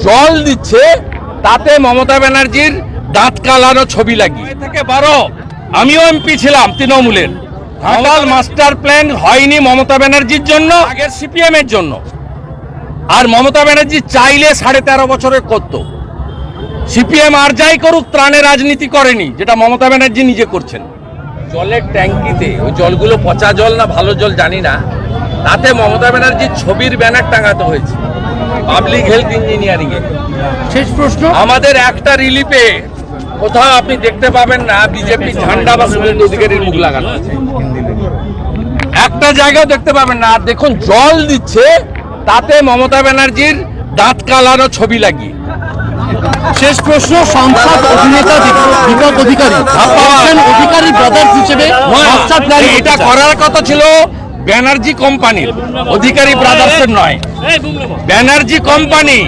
জল দিচ্ছে তাতে মমতা ব্যানার্জির দাঁত কালানো ছবি লাগিয়ে থেকে 12 আমিও এমপি ছিলাম তৃণমূলের। ভাঙাল মাস্টার প্ল্যান হয়নি মমতা ব্যানার্জির জন্য, আগের সিপিএম এর জন্য। আর মমতা ব্যানার্জি চাইলে 13.5 বছরে করত। সিপিএম আর যাই করুক ত্রাণে রাজনীতি করেনি, যেটা মমতা ব্যানার্জি নিজে করছেন। জলের ট্যাঙ্কিতে ওই জলগুলো পচা জল না ভালো জল জানি না, তাতে মমতা ব্যানার্জির ছবির ব্যানার টাঙাতে হয়েছে পাবলিক হেলথ ইঞ্জিনিয়ারিং এ। শেষ প্রশ্ন, আমাদের একটা রিলিফে কোথাও আপনি দেখতে পাবেন না বিজেপি ঝান্ডা বা শুভেন্দু অধিকারীর মুখ লাগানো আছে, একটা জায়গাও দেখতে পাবেন না। আর দেখুন জল দিচ্ছে তাতে মমতা ব্যানার্জির দাঁত কালানো ছবি লাগিয়ে। শেষ প্রশ্ন, সাংসদ অভিনেতা দীপক অধিকারী অধিকারী ব্রাদার্স হিসেবে মাস্টার প্ল্যান এটা করার কথা ছিল ব্যানার্জি কোম্পানির, অধিকারী ব্রাদার্সের নয়। ব্যানার্জি কোম্পানি